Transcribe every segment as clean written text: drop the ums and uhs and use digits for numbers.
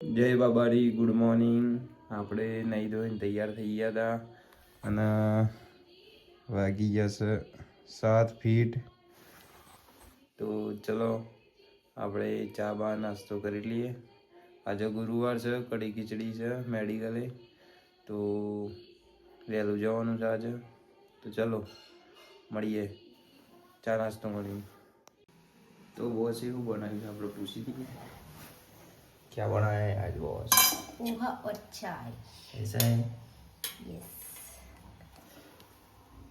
જય બાબારી, good morning. આપણે નહીં ધોઈને તૈયાર થઈ ગયા હતા અને વાગી જશે 7 ફીટ. તો ચલો આપણે ચા બા નાસ્તો કરી લઈએ. આજે ગુરુવાર છે, કઢી ખીચડી છે મેડિકલે, તો વહેલું જવાનું છે આજે. તો ચલો મળીએ ચા નાસ્તો મળીએ. તો બોસ એવું બનાવ્યું છે આપણે પૂછી દઈએ. क्या बनाया है आज बॉस? पोहा और चाय. ऐसा है? यस.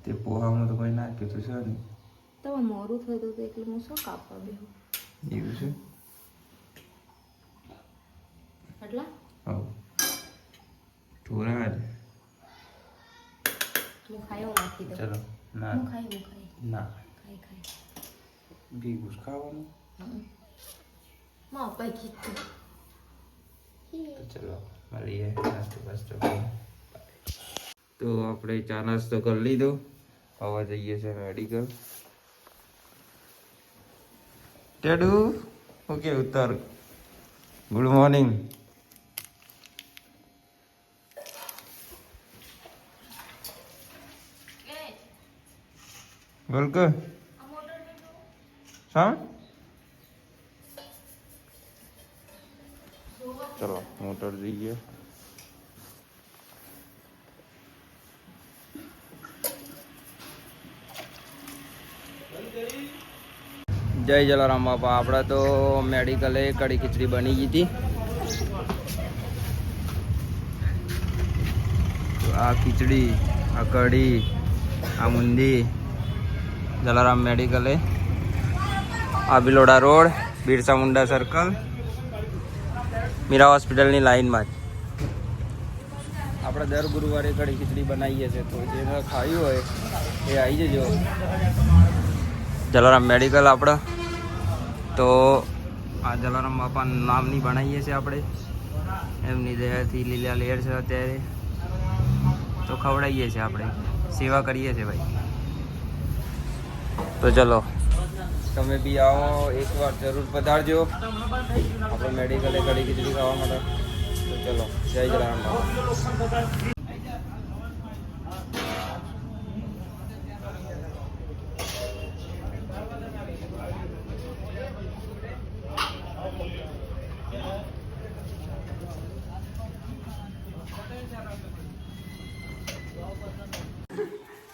તે પોહામાં તો કોઈ નાખ્યું તો છે ને. તો મોરું થયું તો એટલે હું શું કાપવા બેહું. એવું છે? એટલા? હા. થોડા જ. હું ખાયો નાખી દઉં. ચલો. ના. હું ખાઈ. ના. ખાઈ. ભીગું ખાવાનું. માં અપાઈ કીધું. તો ચલો મળીએ નાસ્તો બાસ્તો કરીએ. તો આપણે ચા નાસ્તો કરી લીધો, હવે જઈએ છે મેડિકલ. ટેડુ ઓકે ઉત્તર ગુડ મોર્નિંગ. બોલ કે શા? ચલો મોટર જઈએ. જય જલારામ બાપા. આપણે તો મેડિકલે કઢી ખીચડી બની ગઈ હતી. આ ખીચડી, આ કઢી, આ મુંદી જલારામ મેડિકલે, આ બિલોડા રોડ, બિરસા મુંડા સર્કલ, મીરા હોસ્પિટલની લાઈનમાં જ. આપણે દર ગુરુવારે કઢી ખીચડી બનાવીએ છીએ, તો જેને ખાવી હોય એ આવી જજો જલારામ મેડિકલ. આપણે તો આ જલારામ બાપા નામની બનાવીએ છીએ આપણે, એમની દયાથી લીલા લેર છે અત્યારે, તો ખવડાવીએ છીએ આપણે, સેવા કરીએ છીએ ભાઈ. તો ચલો તમે બી આવો, એકવાર જરૂર પધારજો આપણે મેડિકલે કઢી ખીચડી ખાવા માટે. તો ચલો જય જલારામ બાપા.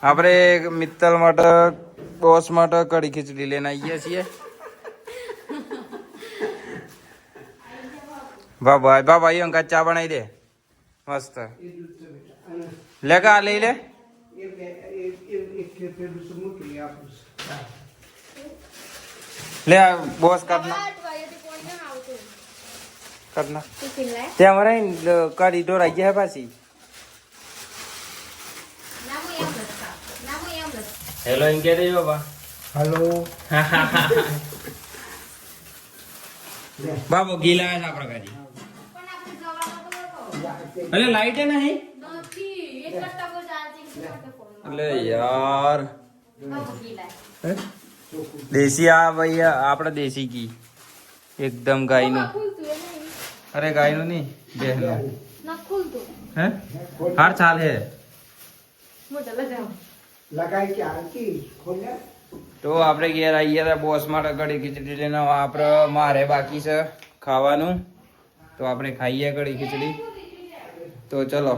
આપણે મિત્તલ માટે, બોસ માટે કઢી ખીચડી લઈને આવીએ છીએ. ભાઈ અંકા ચા બનાવી દે મસ્ત. લે કા લઈ લે. લે બોસ કાઢના ત્યાં મારે કઢી ઢોરાઈ ગયા પાછી. હેલો એમ કે દે બાબા. हेलो બાબો ગીલા છે આપણા ગાડી. અરે લાઈટ નહીં એટલે યાર. દેશી આ ભાઈ આપણે દેશી ઘી એકદમ ગાયનું. અરે ગાયનું નહીં, બેહનું. હે હાર ચાલ હે. लगाई के आरती खोले તો આપણે ઘેર આવીએ હતા બોસ માટે કઢી ખીચડી લઈને. આપણે મારે બાકી છે ખાવાનું, તો આપણે ખાઈએ કઢી ખીચડી. તો ચલો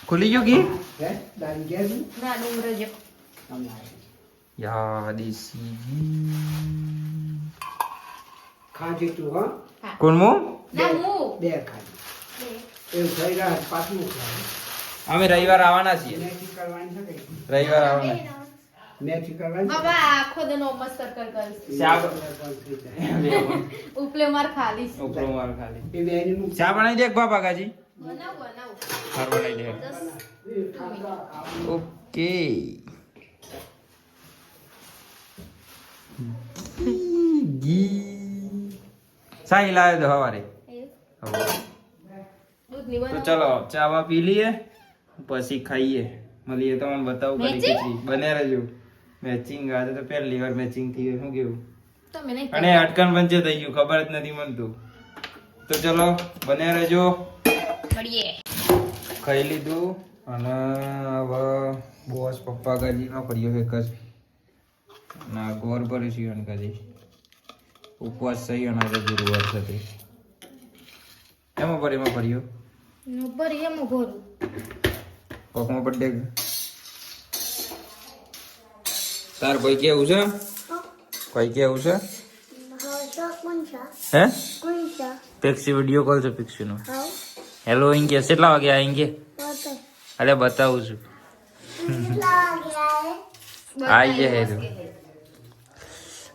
ખુલી ગયો ઘી. है दान के ના ડુંગર જો યા દેશી ઘી खाजे तू हां કોણમો. ના હું दे खाजे ए થઈ ગયા પાછું અમે રવિવાર આવવાના છીએ. મેથી કરવાની છે કઈ રવિવાર આવવાના. મેથી કરવાની બાબા આખો દિન ઓમસ કર ચા ઉપલે માર ખાલી છે. ઉપરો માર ખાલી એ બેની નું ચા બનાવી દે બાપા કાજી. બનાવ હાર બનાવી દે. ઓકે ઘી સાઈ લાવ્યો તો હવારે. દૂધ ની તો બનાવ. ચલો ચાવા પી લઈએ પછી ખાઈએ. મળીએ તમને બતાવું કઢી ખીચડી બને રહેજો. મેચિંગ આજે તો પહેલી વાર મેચિંગ થઈ ગયું. શું કેવું? તમે નહીં અને અટકણ પંચે થઈ ગયું, ખબર જ નથી મને તો. તો ચલો બન્યા રહેજો. મળીએ. ખાઈ લીધું અને હવે બોસ પપ્પા ગાડીમાં ફર્યો છે કસ ના ગોર પર શિવન કાજી ઉપવાસ થઈ અને આજે ગુરુવાર છે એમાં ફર્યો ઉપર એમ ઘોરું પગમાં બર્થડે તાર કોઈ કેવું છે કોઈ કેવું છે હે પેક્સી વિડીયો કોલ છે પેક્સી નો હેલો ઇંગે કેટલા વાગે આएंगे અરે બતાવું છું આઈ જે હે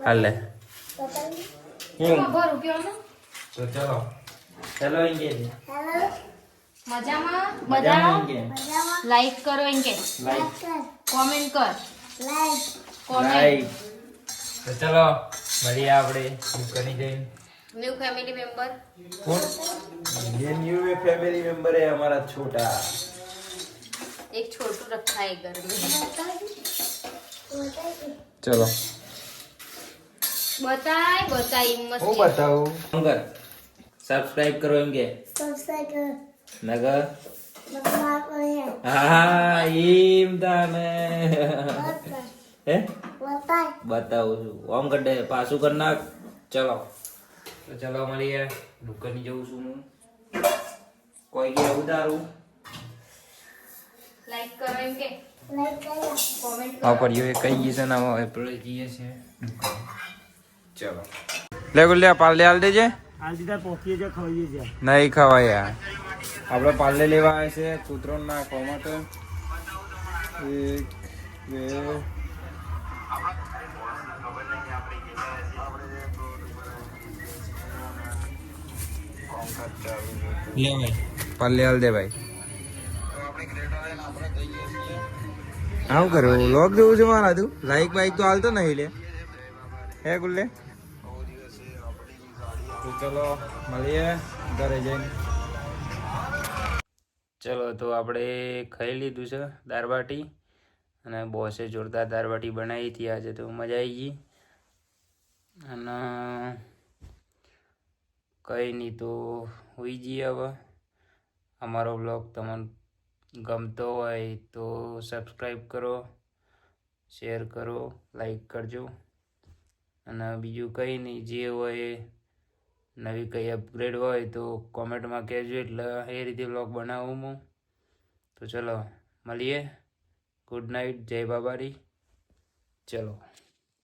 હાલે ઘોરું કયો ને તો ચલો હેલો ઇંગે મજામાં મજામાં મજામાં ઇંગે લાઈક કરો ઇનકે લાઈક કોમેન્ટ કર કોમેન્ટ લાઈક તો ચલો મળીએ આપણે દુકાને જઈને ન્યુ ફેમિલી મેમ્બર कौन ये न्यू फैमिली मेंबर है हमारा छोटा एक छोटू रखा है घर में चलो बताए मस्त હું બતાવું અંગર સબસ્ક્રાઇબ કરો એમ કે નગર હા એમ તાને હે બતાવું છું ઓમ કડે પાછું કર નાખ ચલો તો ચલો મળીએ દુકાને જઉં છું હું કોઈ કે ઉતારું लाइक करो इनके कमेंट આ પડ્યો એ કઈ છે ના આપણે જઈએ છે ચલો લે ગુલ્લે પાલે હાલ દેજે હાલ દીધા પોકીએ છે ખવાઈએ છે નહીં ખવાય યાર આપણે પાલે લેવા આવે છે કૂતરો નાખવા માટે 1 2 લે ભાઈ પાલે હાલ દે ભાઈ આવું કરું લોક દેવું છે મારા તું લાઈક બાઈક તો હાલતો નહીં લે હે ગુલ્લે તો ચલો મળીએ ઘરે જઈને ચલો તો આપણે ખાઈ લીધું છે દાળબાટી અને બોસે જોરદાર દાળબાટી બનાવી હતી આજે તો મજા આવી ગઈ અને કંઈ નહીં તો હોઈ જઈએ હવે અમારો બ્લોગ તમને ગમતો હોય તો સબસ્ક્રાઈબ કરો શેર કરો લાઈક કરજો અને બીજું કંઈ નહીં જે હોય નવી કંઈ અપગ્રેડ હોય તો કોમેન્ટમાં કહેજો એટલે એ રીતે બ્લોગ બનાવું હું તો ચલો મળીએ ગુડ નાઇટ જય બાબારી ચલો